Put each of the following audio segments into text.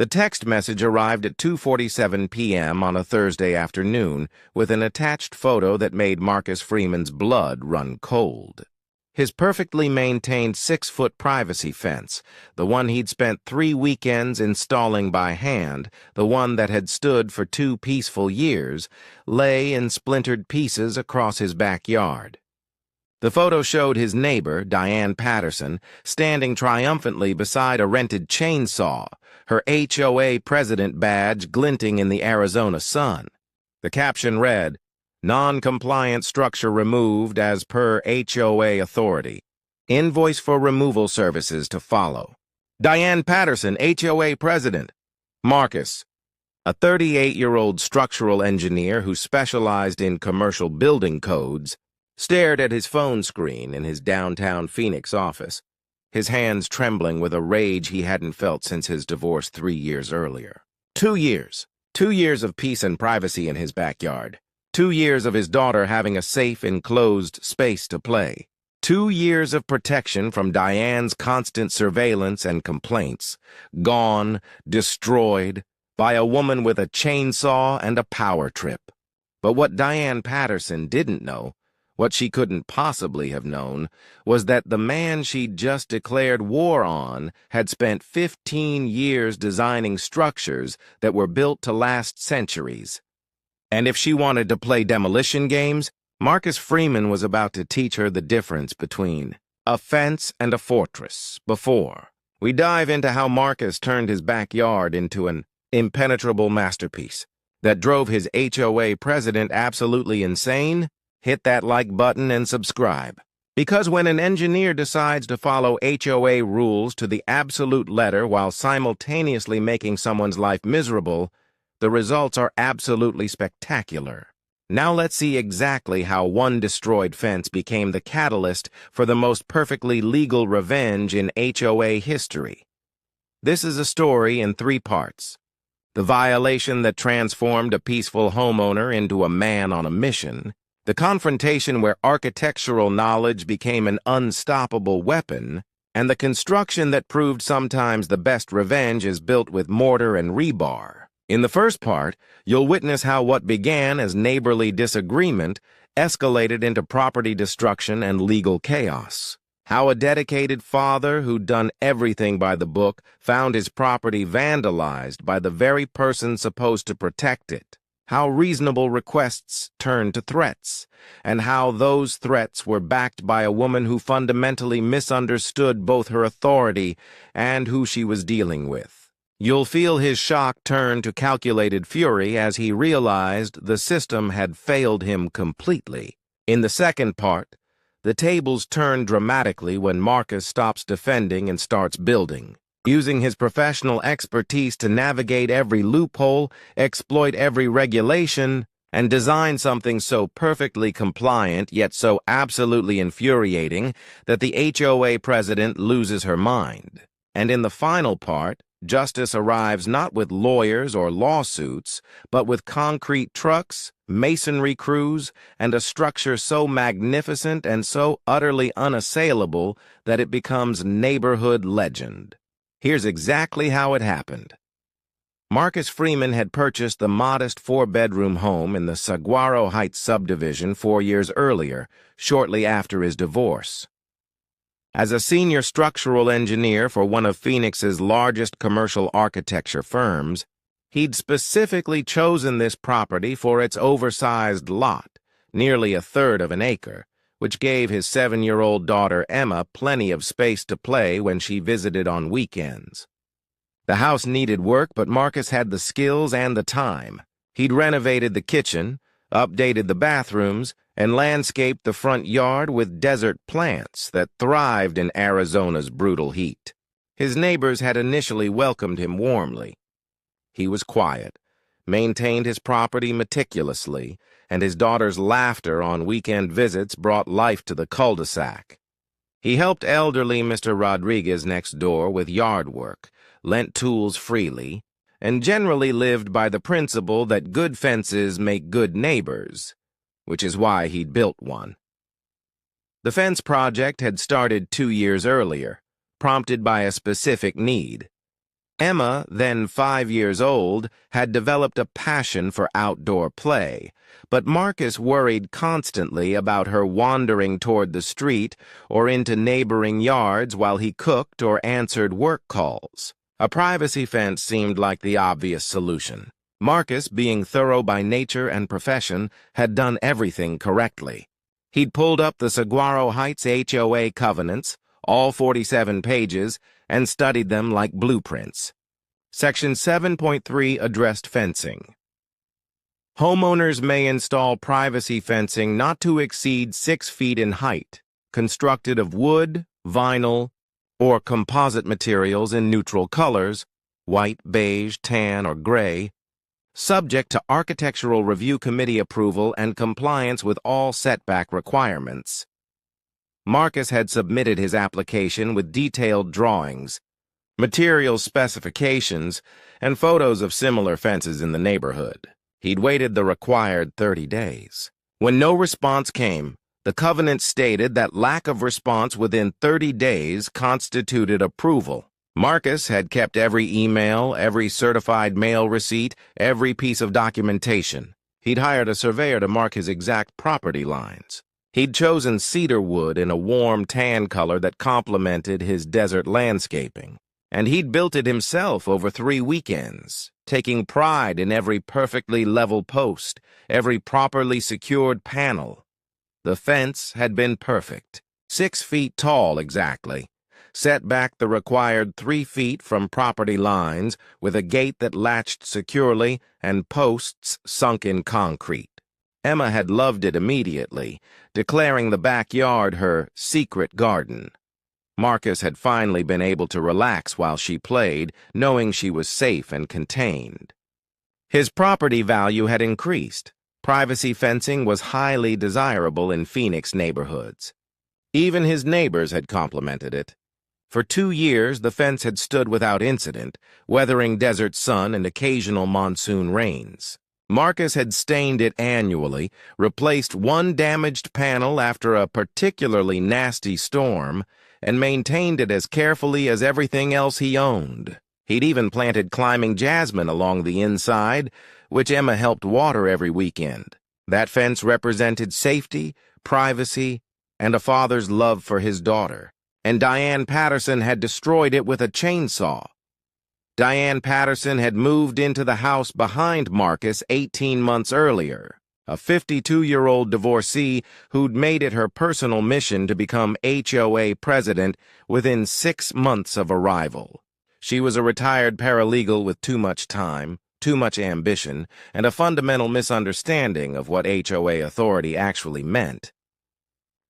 The text message arrived at 2:47 p.m. on a Thursday afternoon with an attached photo that made Marcus Freeman's blood run cold. His perfectly maintained 6-foot privacy fence, the one he'd spent 3 weekends installing by hand, the one that had stood for 2 peaceful years, lay in splintered pieces across his backyard. The photo showed his neighbor, Diane Patterson, standing triumphantly beside a rented chainsaw, her HOA president badge glinting in the Arizona sun. The caption read, "Non-compliant structure removed as per HOA authority. Invoice for removal services to follow. Diane Patterson, HOA president. Marcus." A 38-year-old structural engineer who specialized in commercial building codes stared at his phone screen in his downtown Phoenix office, his hands trembling with a rage he hadn't felt since his divorce 3 years earlier. 2 years. 2 years of peace and privacy in his backyard. 2 years of his daughter having a safe, enclosed space to play. 2 years of protection from Diane's constant surveillance and complaints. Gone, destroyed, by a woman with a chainsaw and a power trip. But what Diane Patterson didn't know, what she couldn't possibly have known, was that the man she'd just declared war on had spent 15 years designing structures that were built to last centuries. And if she wanted to play demolition games, Marcus Freeman was about to teach her the difference between a fence and a fortress before we dive into how Marcus turned his backyard into an impenetrable masterpiece that drove his HOA president absolutely insane. Hit that like button and subscribe. Because when an engineer decides to follow HOA rules to the absolute letter while simultaneously making someone's life miserable, the results are absolutely spectacular. Now let's see exactly how one destroyed fence became the catalyst for the most perfectly legal revenge in HOA history. This is a story in 3 parts. The violation that transformed a peaceful homeowner into a man on a mission, the confrontation where architectural knowledge became an unstoppable weapon, and the construction that proved sometimes the best revenge is built with mortar and rebar. In the first part, you'll witness how what began as neighborly disagreement escalated into property destruction and legal chaos. How a dedicated father who'd done everything by the book found his property vandalized by the very person supposed to protect it. How reasonable requests turned to threats, and how those threats were backed by a woman who fundamentally misunderstood both her authority and who she was dealing with. You'll feel his shock turn to calculated fury as he realized the system had failed him completely. In the second part, the tables turn dramatically when Marcus stops defending and starts building. Using his professional expertise to navigate every loophole, exploit every regulation, and design something so perfectly compliant yet so absolutely infuriating that the HOA president loses her mind. And in the final part, justice arrives not with lawyers or lawsuits, but with concrete trucks, masonry crews, and a structure so magnificent and so utterly unassailable that it becomes neighborhood legend. Here's exactly how it happened. Marcus Freeman had purchased the modest 4-bedroom home in the Saguaro Heights subdivision 4 years earlier, shortly after his divorce. As a senior structural engineer for one of Phoenix's largest commercial architecture firms, he'd specifically chosen this property for its oversized lot, nearly 1/3 of an acre, which gave his 7-year-old daughter Emma plenty of space to play when she visited on weekends. The house needed work, but Marcus had the skills and the time. He'd renovated the kitchen, updated the bathrooms, and landscaped the front yard with desert plants that thrived in Arizona's brutal heat. His neighbors had initially welcomed him warmly. He was quiet, maintained his property meticulously, and his daughter's laughter on weekend visits brought life to the cul-de-sac. He helped elderly Mr. Rodriguez next door with yard work, lent tools freely, and generally lived by the principle that good fences make good neighbors, which is why he'd built one. The fence project had started 2 years earlier, prompted by a specific need: Emma, then 5 years old, had developed a passion for outdoor play, but Marcus worried constantly about her wandering toward the street or into neighboring yards while he cooked or answered work calls. A privacy fence seemed like the obvious solution. Marcus, being thorough by nature and profession, had done everything correctly. He'd pulled up the Saguaro Heights HOA covenants, all 47 pages, and studied them like blueprints. Section 7.3 addressed fencing. Homeowners may install privacy fencing not to exceed 6 feet in height, constructed of wood, vinyl, or composite materials in neutral colors, white, beige, tan, or gray, subject to Architectural Review Committee approval and compliance with all setback requirements. Marcus had submitted his application with detailed drawings, material specifications, and photos of similar fences in the neighborhood. He'd waited the required 30 days. When no response came, the covenant stated that lack of response within 30 days constituted approval. Marcus had kept every email, every certified mail receipt, every piece of documentation. He'd hired a surveyor to mark his exact property lines. He'd chosen cedar wood in a warm tan color that complemented his desert landscaping. And he'd built it himself over 3 weekends, taking pride in every perfectly level post, every properly secured panel. The fence had been perfect, 6 feet tall exactly, set back the required 3 feet from property lines with a gate that latched securely and posts sunk in concrete. Emma had loved it immediately, declaring the backyard her secret garden. Marcus had finally been able to relax while she played, knowing she was safe and contained. His property value had increased. Privacy fencing was highly desirable in Phoenix neighborhoods. Even his neighbors had complimented it. For 2 years, the fence had stood without incident, weathering desert sun and occasional monsoon rains. Marcus had stained it annually, replaced one damaged panel after a particularly nasty storm, and maintained it as carefully as everything else he owned. He'd even planted climbing jasmine along the inside, which Emma helped water every weekend. That fence represented safety, privacy, and a father's love for his daughter. And Diane Patterson had destroyed it with a chainsaw. Diane Patterson had moved into the house behind Marcus 18 months earlier, a 52-year-old divorcee who'd made it her personal mission to become HOA president within 6 months of arrival. She was a retired paralegal with too much time, too much ambition, and a fundamental misunderstanding of what HOA authority actually meant.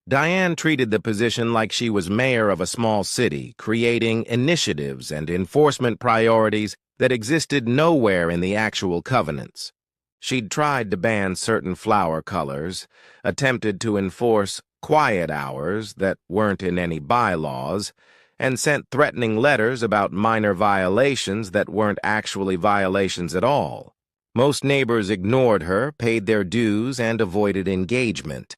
Diane treated the position like she was mayor of a small city, creating initiatives and enforcement priorities that existed nowhere in the actual covenants. She'd tried to ban certain flower colors, attempted to enforce quiet hours that weren't in any bylaws, and sent threatening letters about minor violations that weren't actually violations at all. Most neighbors ignored her, paid their dues, and avoided engagement.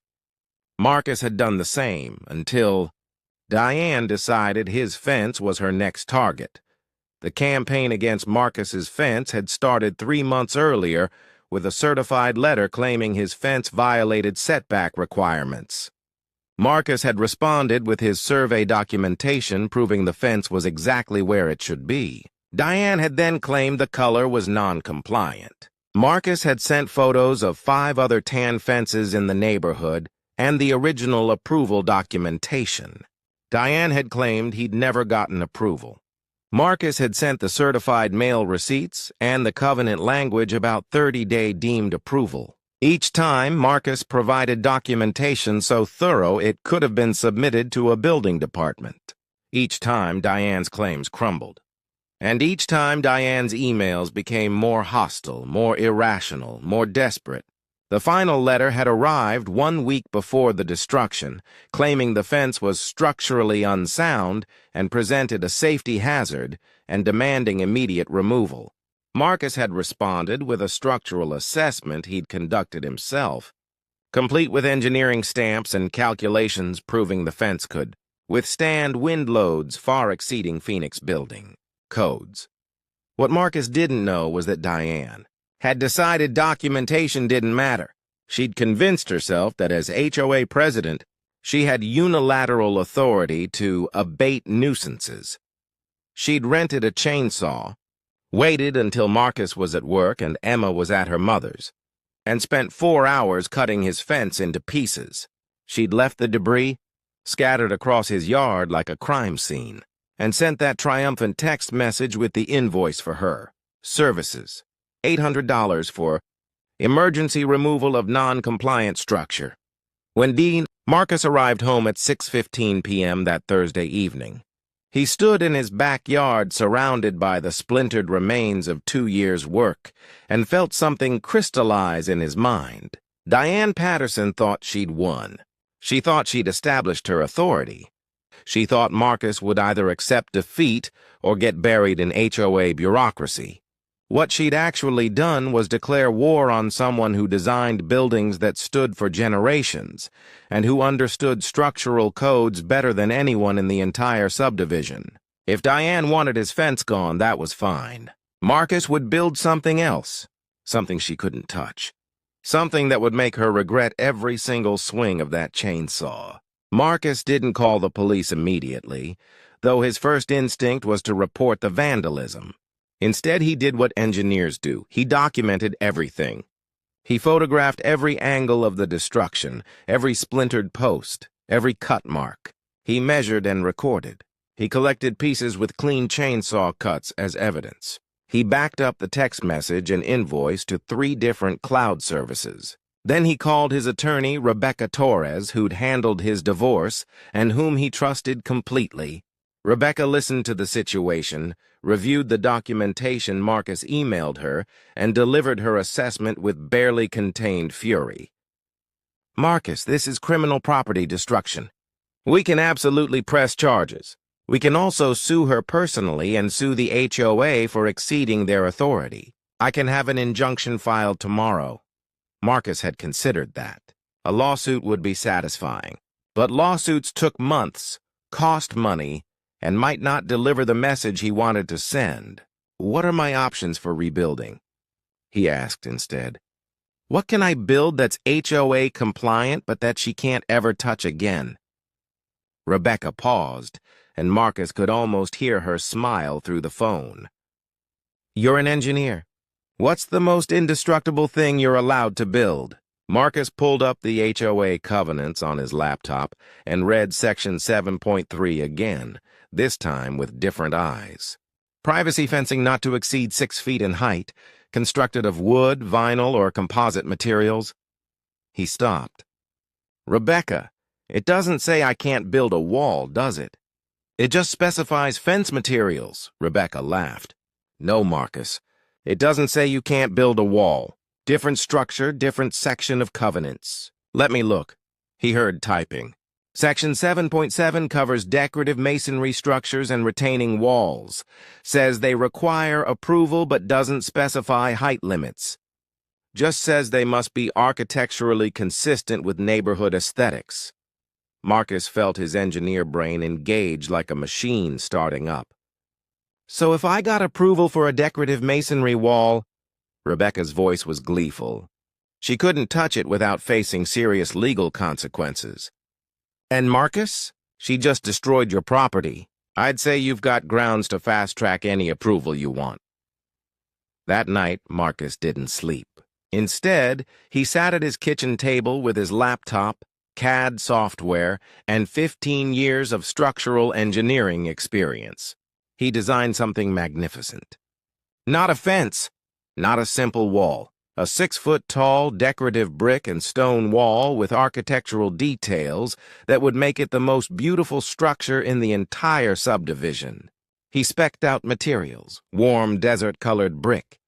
Marcus had done the same until Diane decided his fence was her next target. The campaign against Marcus's fence had started 3 months earlier with a certified letter claiming his fence violated setback requirements. Marcus had responded with his survey documentation proving the fence was exactly where it should be. Diane had then claimed the color was non-compliant. Marcus had sent photos of 5 other tan fences in the neighborhood and the original approval documentation. Diane had claimed he'd never gotten approval. Marcus had sent the certified mail receipts and the covenant language about 30-day deemed approval. Each time, Marcus provided documentation so thorough it could have been submitted to a building department. Each time, Diane's claims crumbled. And each time, Diane's emails became more hostile, more irrational, more desperate. The final letter had arrived 1 week before the destruction, claiming the fence was structurally unsound and presented a safety hazard and demanding immediate removal. Marcus had responded with a structural assessment he'd conducted himself, complete with engineering stamps and calculations proving the fence could withstand wind loads far exceeding Phoenix building codes. What Marcus didn't know was that Diane had decided documentation didn't matter. She'd convinced herself that as HOA president, she had unilateral authority to abate nuisances. She'd rented a chainsaw, waited until Marcus was at work and Emma was at her mother's, and spent 4 hours cutting his fence into pieces. She'd left the debris scattered across his yard like a crime scene, and sent that triumphant text message with the invoice for her services, $800 for emergency removal of non-compliant structure. When Marcus arrived home at 6:15 p.m. that Thursday evening, he stood in his backyard surrounded by the splintered remains of 2 years' work and felt something crystallize in his mind. Diane Patterson thought she'd won. She thought she'd established her authority. She thought Marcus would either accept defeat or get buried in HOA bureaucracy. What she'd actually done was declare war on someone who designed buildings that stood for generations and who understood structural codes better than anyone in the entire subdivision. If Diane wanted his fence gone, that was fine. Marcus would build something else, something she couldn't touch. Something that would make her regret every single swing of that chainsaw. Marcus didn't call the police immediately, though his first instinct was to report the vandalism. Instead, he did what engineers do. He documented everything. He photographed every angle of the destruction, every splintered post, every cut mark. He measured and recorded. He collected pieces with clean chainsaw cuts as evidence. He backed up the text message and invoice to 3 different cloud services. Then he called his attorney, Rebecca Torres, who'd handled his divorce and whom he trusted completely. Rebecca listened to the situation, reviewed the documentation Marcus emailed her, and delivered her assessment with barely contained fury. "Marcus, this is criminal property destruction. We can absolutely press charges. We can also sue her personally and sue the HOA for exceeding their authority. I can have an injunction filed tomorrow." Marcus had considered that. A lawsuit would be satisfying. But lawsuits took months, cost money, and might not deliver the message he wanted to send. "What are my options for rebuilding?" he asked instead. "What can I build that's HOA compliant but that she can't ever touch again?" Rebecca paused, and Marcus could almost hear her smile through the phone. "You're an engineer. What's the most indestructible thing you're allowed to build?" Marcus pulled up the HOA covenants on his laptop and read Section 7.3 again, this time with different eyes. Privacy fencing not to exceed 6 feet in height, constructed of wood, vinyl, or composite materials. He stopped. "Rebecca, it doesn't say I can't build a wall, does it?" "It just specifies fence materials," Rebecca laughed. "No, Marcus. It doesn't say you can't build a wall. Different structure, different section of covenants. Let me look." He heard typing. Section 7.7 covers decorative masonry structures and retaining walls. Says they require approval but doesn't specify height limits. Just says they must be architecturally consistent with neighborhood aesthetics. Marcus felt his engineer brain engage like a machine starting up. "So if I got approval for a decorative masonry wall..." Rebecca's voice was gleeful. She couldn't touch it without facing serious legal consequences. "And Marcus? She just destroyed your property. I'd say you've got grounds to fast-track any approval you want." That night, Marcus didn't sleep. Instead, he sat at his kitchen table with his laptop, CAD software, and 15 years of structural engineering experience. He designed something magnificent. Not a fence, not a simple wall. A 6-foot-tall decorative brick and stone wall with architectural details that would make it the most beautiful structure in the entire subdivision. He spec'd out materials: warm desert-colored brick,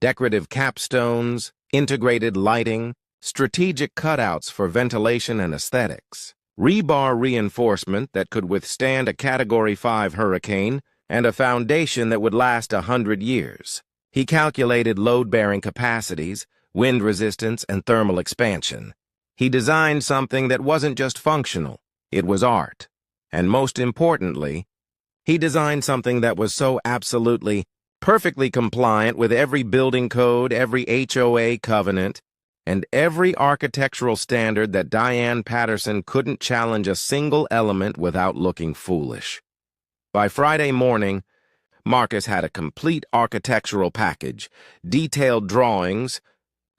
decorative capstones, integrated lighting, strategic cutouts for ventilation and aesthetics, rebar reinforcement that could withstand a Category 5 hurricane, and a foundation that would last 100 years. He calculated load-bearing capacities, wind resistance, and thermal expansion. He designed something that wasn't just functional, it was art. And most importantly, he designed something that was so absolutely perfectly compliant with every building code, every HOA covenant, and every architectural standard that Diane Patterson couldn't challenge a single element without looking foolish. By Friday morning, Marcus had a complete architectural package, detailed drawings,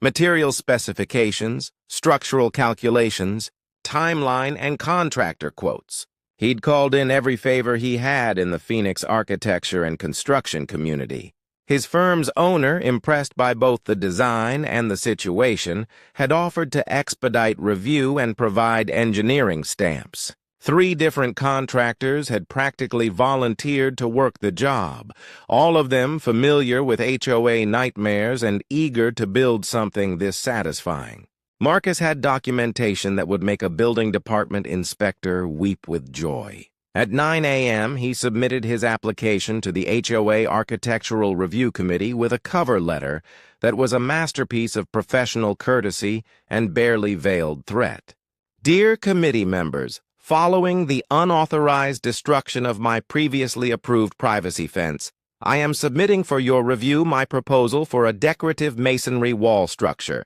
material specifications, structural calculations, timeline, and contractor quotes. He'd called in every favor he had in the Phoenix architecture and construction community. His firm's owner, impressed by both the design and the situation, had offered to expedite review and provide engineering stamps. 3 different contractors had practically volunteered to work the job, all of them familiar with HOA nightmares and eager to build something this satisfying. Marcus had documentation that would make a building department inspector weep with joy. At 9 a.m., he submitted his application to the HOA Architectural Review Committee with a cover letter that was a masterpiece of professional courtesy and barely veiled threat. Dear committee members, following the unauthorized destruction of my previously approved privacy fence, I am submitting for your review my proposal for a decorative masonry wall structure.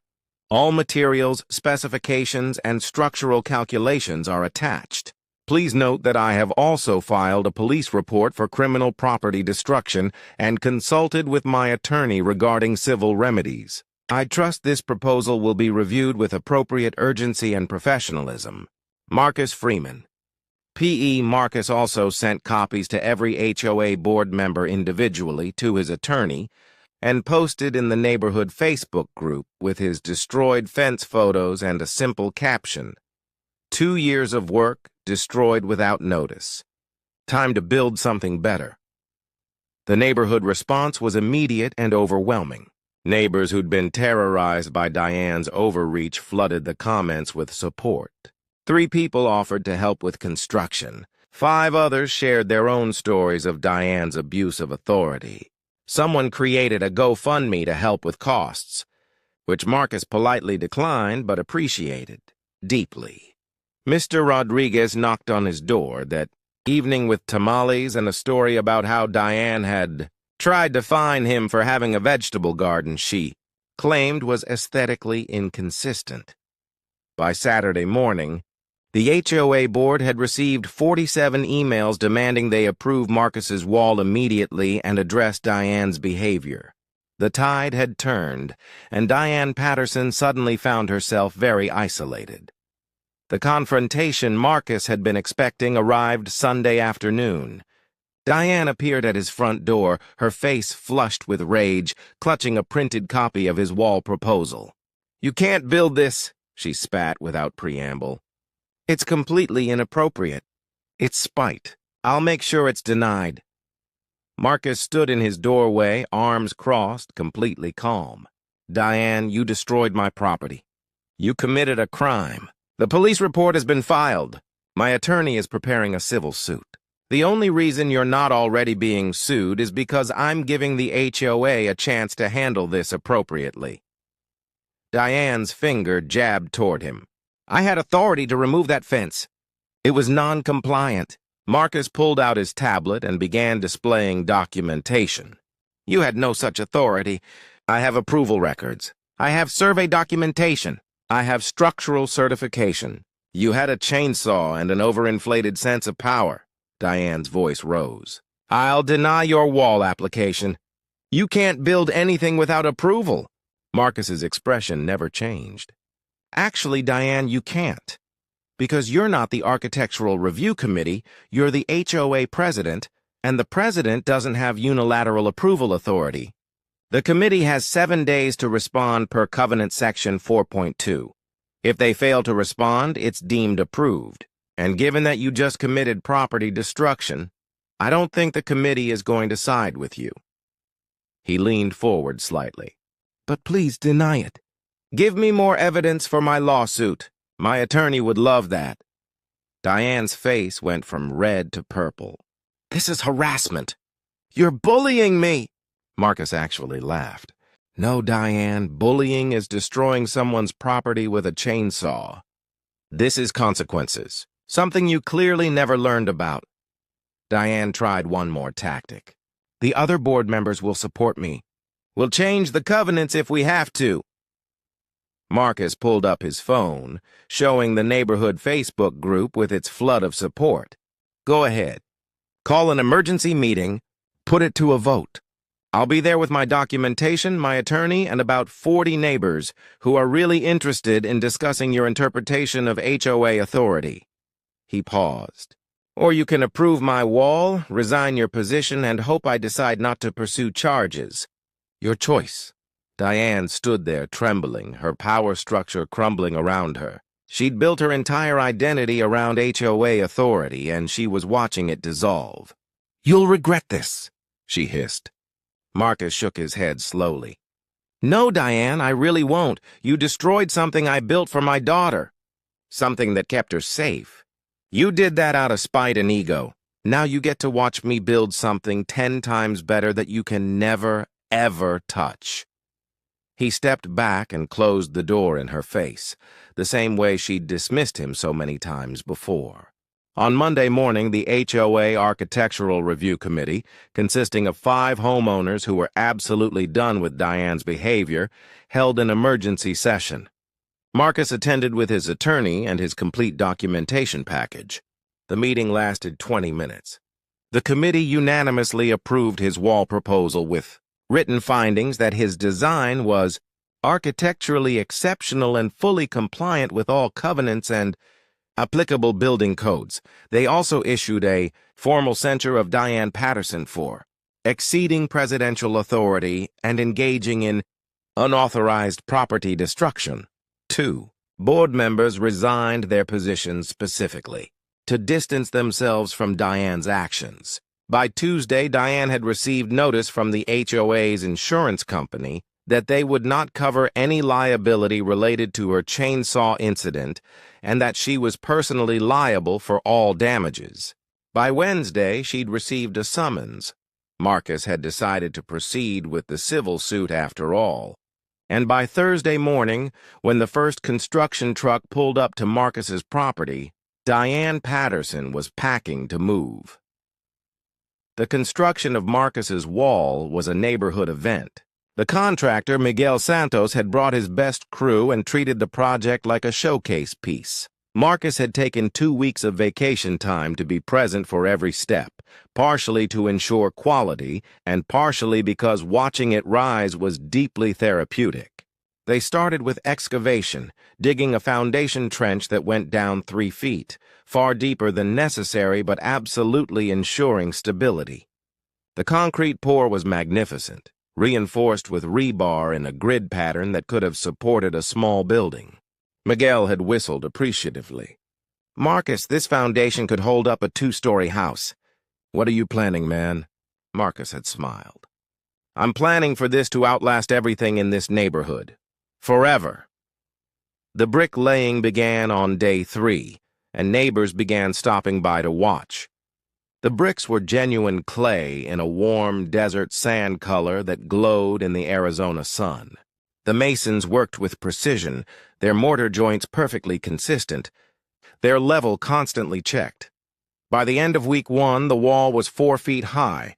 All materials, specifications, and structural calculations are attached. Please note that I have also filed a police report for criminal property destruction and consulted with my attorney regarding civil remedies. I trust this proposal will be reviewed with appropriate urgency and professionalism. Marcus Freeman. P.E. Marcus also sent copies to every HOA board member individually to his attorney and posted in the neighborhood Facebook group with his destroyed fence photos and a simple caption. 2 years of work destroyed without notice. Time to build something better. The neighborhood response was immediate and overwhelming. Neighbors who'd been terrorized by Diane's overreach flooded the comments with support. 3 people offered to help with construction. 5 others shared their own stories of Diane's abuse of authority. Someone created a GoFundMe to help with costs, which Marcus politely declined but appreciated deeply. Mr. Rodriguez knocked on his door that evening with tamales and a story about how Diane had tried to fine him for having a vegetable garden she claimed was aesthetically inconsistent. By Saturday morning, the HOA board had received 47 emails demanding they approve Marcus's wall immediately and address Diane's behavior. The tide had turned, and Diane Patterson suddenly found herself very isolated. The confrontation Marcus had been expecting arrived Sunday afternoon. Diane appeared at his front door, her face flushed with rage, clutching a printed copy of his wall proposal. "You can't build this," she spat without preamble. "It's completely inappropriate. It's spite. I'll make sure it's denied." Marcus stood in his doorway, arms crossed, completely calm. "Diane, you destroyed my property. You committed a crime. The police report has been filed. My attorney is preparing a civil suit. The only reason you're not already being sued is because I'm giving the HOA a chance to handle this appropriately." Diane's finger jabbed toward him. "I had authority to remove that fence. It was non-compliant." Marcus pulled out his tablet and began displaying documentation. "You had no such authority. I have approval records. I have survey documentation. I have structural certification. You had a chainsaw and an overinflated sense of power." Diane's voice rose. "I'll deny your wall application. You can't build anything without approval." Marcus's expression never changed. "Actually, Diane, you can't. Because you're not the Architectural Review Committee, you're the HOA president, and the president doesn't have unilateral approval authority. The committee has 7 days to respond per Covenant Section 4.2. If they fail to respond, it's deemed approved. And given that you just committed property destruction, I don't think the committee is going to side with you." He leaned forward slightly. "But please deny it. Give me more evidence for my lawsuit. My attorney would love that." Diane's face went from red to purple. "This is harassment. You're bullying me." Marcus actually laughed. "No, Diane, bullying is destroying someone's property with a chainsaw. This is consequences, something you clearly never learned about." Diane tried one more tactic. The other board members will support me. We'll change the covenants if we have to. Marcus pulled up his phone, showing the neighborhood Facebook group with its flood of support. Go ahead. Call an emergency meeting. Put it to a vote. I'll be there with my documentation, my attorney, and about 40 neighbors who are really interested in discussing your interpretation of HOA authority. He paused. Or you can approve my wall, resign your position, and hope I decide not to pursue charges. Your choice. Diane stood there trembling, her power structure crumbling around her. She'd built her entire identity around HOA authority, and she was watching it dissolve. You'll regret this, she hissed. Marcus shook his head slowly. No, Diane, I really won't. You destroyed something I built for my daughter. Something that kept her safe. You did that out of spite and ego. Now you get to watch me build something 10 times better that you can never, ever touch. He stepped back and closed the door in her face, the same way she'd dismissed him so many times before. On Monday morning, the HOA Architectural Review Committee, consisting of 5 homeowners who were absolutely done with Diane's behavior, held an emergency session. Marcus attended with his attorney and his complete documentation package. The meeting lasted 20 minutes. The committee unanimously approved his wall proposal with written findings that his design was architecturally exceptional and fully compliant with all covenants and applicable building codes. They also issued a formal censure of Diane Patterson for exceeding presidential authority and engaging in unauthorized property destruction. 2. Board members resigned their positions specifically to distance themselves from Diane's actions. By Tuesday, Diane had received notice from the HOA's insurance company that they would not cover any liability related to her chainsaw incident and that she was personally liable for all damages. By Wednesday, she'd received a summons. Marcus had decided to proceed with the civil suit after all. And by Thursday morning, when the first construction truck pulled up to Marcus's property, Diane Patterson was packing to move. The construction of Marcus's wall was a neighborhood event. The contractor, Miguel Santos, had brought his best crew and treated the project like a showcase piece. Marcus had taken 2 weeks of vacation time to be present for every step, partially to ensure quality and partially because watching it rise was deeply therapeutic. They started with excavation, digging a foundation trench that went down 3 feet, far deeper than necessary but absolutely ensuring stability. The concrete pour was magnificent, reinforced with rebar in a grid pattern that could have supported a small building. Miguel had whistled appreciatively. Marcus, this foundation could hold up a 2-story house. What are you planning, man? Marcus had smiled. I'm planning for this to outlast everything in this neighborhood. Forever. The bricklaying began on day 3, and neighbors began stopping by to watch. The bricks were genuine clay in a warm desert sand color that glowed in the Arizona sun. The masons worked with precision, their mortar joints perfectly consistent, their level constantly checked. By the end of week 1, the wall was 4 feet high,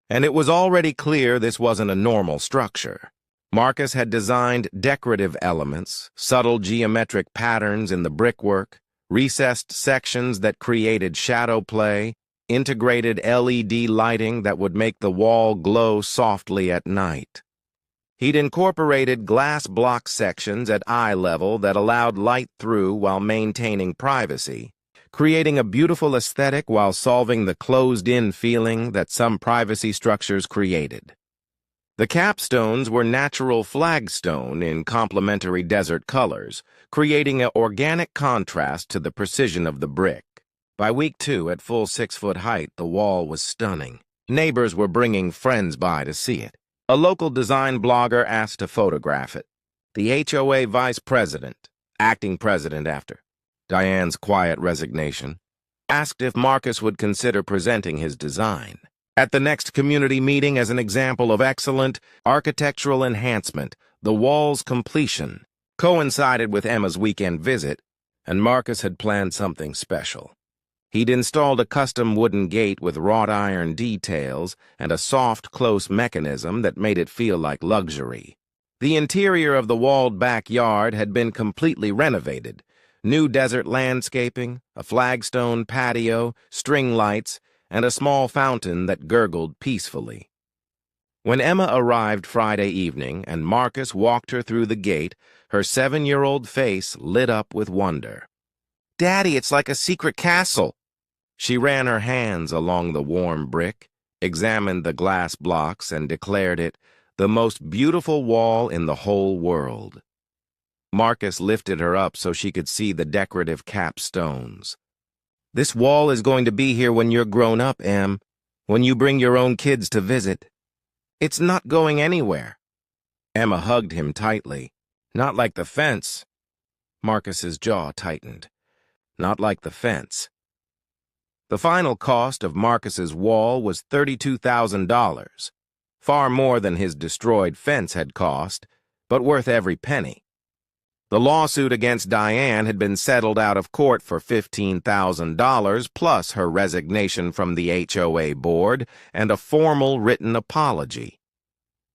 and it was already clear this wasn't a normal structure. Marcus had designed decorative elements, subtle geometric patterns in the brickwork, recessed sections that created shadow play, integrated LED lighting that would make the wall glow softly at night. He'd incorporated glass block sections at eye level that allowed light through while maintaining privacy, creating a beautiful aesthetic while solving the closed-in feeling that some privacy structures created. The capstones were natural flagstone in complementary desert colors, creating an organic contrast to the precision of the brick. By week 2, at full 6-foot height, the wall was stunning. Neighbors were bringing friends by to see it. A local design blogger asked to photograph it. The HOA vice president, acting president after Diane's quiet resignation, asked if Marcus would consider presenting his design at the next community meeting as an example of excellent architectural enhancement. The wall's completion coincided with Emma's weekend visit, and Marcus had planned something special. He'd installed a custom wooden gate with wrought iron details and a soft, close mechanism that made it feel like luxury. The interior of the walled backyard had been completely renovated. New desert landscaping, a flagstone patio, string lights, and a small fountain that gurgled peacefully. When Emma arrived Friday evening and Marcus walked her through the gate, her 7-year-old face lit up with wonder. "Daddy, it's like a secret castle." She ran her hands along the warm brick, examined the glass blocks, and declared it the most beautiful wall in the whole world. Marcus lifted her up so she could see the decorative capstones. "This wall is going to be here when you're grown up, Em, when you bring your own kids to visit. It's not going anywhere." Emma hugged him tightly. "Not like the fence." Marcus's jaw tightened. "Not like the fence." The final cost of Marcus's wall was $32,000, far more than his destroyed fence had cost, but worth every penny. The lawsuit against Diane had been settled out of court for $15,000 plus her resignation from the HOA board and a formal written apology.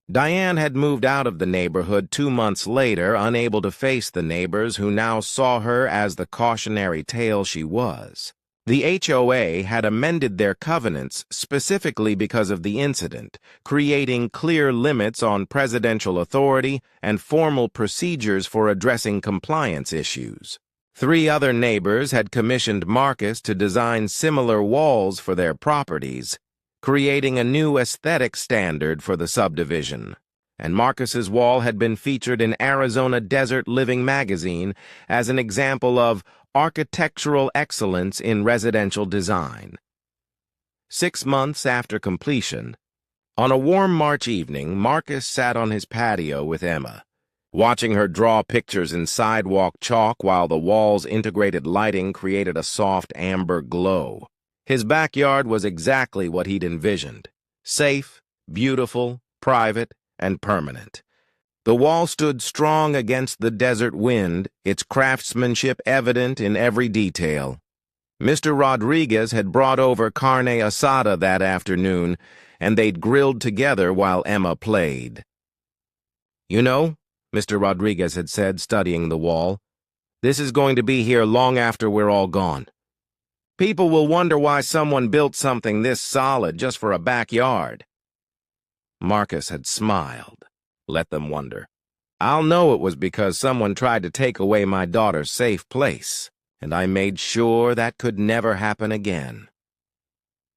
Diane had moved out of the neighborhood 2 months later, unable to face the neighbors who now saw her as the cautionary tale she was. The HOA had amended their covenants specifically because of the incident, creating clear limits on presidential authority and formal procedures for addressing compliance issues. 3 other neighbors had commissioned Marcus to design similar walls for their properties, creating a new aesthetic standard for the subdivision. And Marcus's wall had been featured in Arizona Desert Living magazine as an example of architectural excellence in residential design. 6 months after completion, on a warm March evening, Marcus sat on his patio with Emma, watching her draw pictures in sidewalk chalk while the wall's integrated lighting created a soft amber glow. His backyard was exactly what he'd envisioned: safe, beautiful, private, and permanent. The wall stood strong against the desert wind, its craftsmanship evident in every detail. Mr. Rodriguez had brought over carne asada that afternoon, and they'd grilled together while Emma played. "You know," Mr. Rodriguez had said, studying the wall, "this is going to be here long after we're all gone. People will wonder why someone built something this solid just for a backyard." Marcus had smiled. "Let them wonder. I'll know it was because someone tried to take away my daughter's safe place, and I made sure that could never happen again."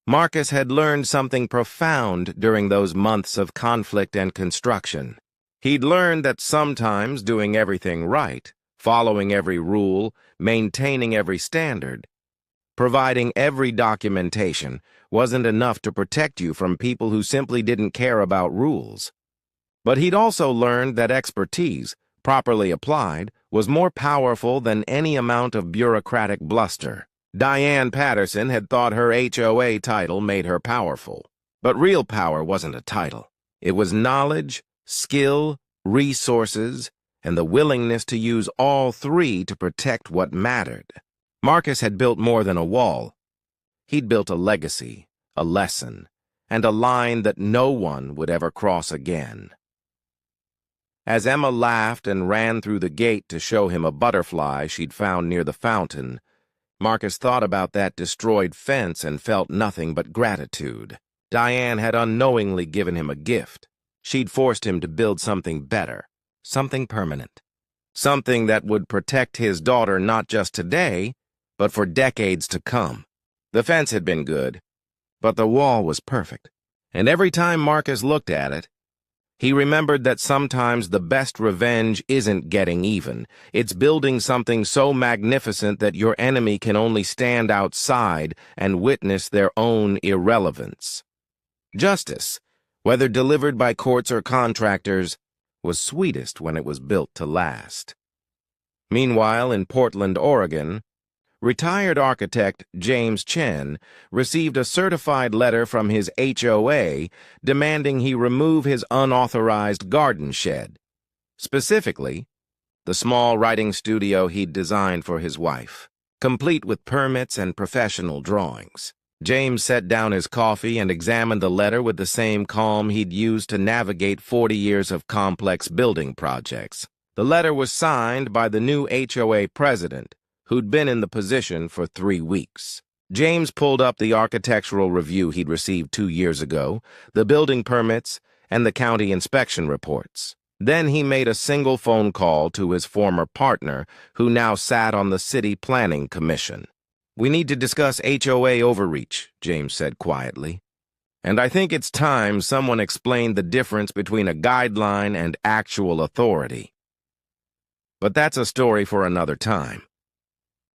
Marcus had learned something profound during those months of conflict and construction. He'd learned that sometimes doing everything right, following every rule, maintaining every standard, providing every documentation, wasn't enough to protect you from people who simply didn't care about rules. But he'd also learned that expertise, properly applied, was more powerful than any amount of bureaucratic bluster. Diane Patterson had thought her HOA title made her powerful. But real power wasn't a title. It was knowledge, skill, resources, and the willingness to use all 3 to protect what mattered. Marcus had built more than a wall. He'd built a legacy, a lesson, and a line that no one would ever cross again. As Emma laughed and ran through the gate to show him a butterfly she'd found near the fountain, Marcus thought about that destroyed fence and felt nothing but gratitude. Diane had unknowingly given him a gift. She'd forced him to build something better, something permanent, something that would protect his daughter not just today, but for decades to come. The fence had been good, but the wall was perfect. And every time Marcus looked at it, he remembered that sometimes the best revenge isn't getting even. It's building something so magnificent that your enemy can only stand outside and witness their own irrelevance. Justice, whether delivered by courts or contractors, was sweetest when it was built to last. Meanwhile, in Portland, Oregon, retired architect James Chen received a certified letter from his HOA demanding he remove his unauthorized garden shed, specifically the small writing studio he'd designed for his wife. complete with permits and professional drawings. James set down his coffee and examined the letter with the same calm he'd used to navigate 40 years of complex building projects. The letter was signed by the new HOA president, who'd been in the position for 3 weeks. James pulled up the architectural review he'd received 2 years ago, the building permits, and the county inspection reports. Then he made a single phone call to his former partner, who now sat on the City Planning Commission. "We need to discuss HOA overreach," James said quietly. "And I think it's time someone explained the difference between a guideline and actual authority. But that's a story for another time."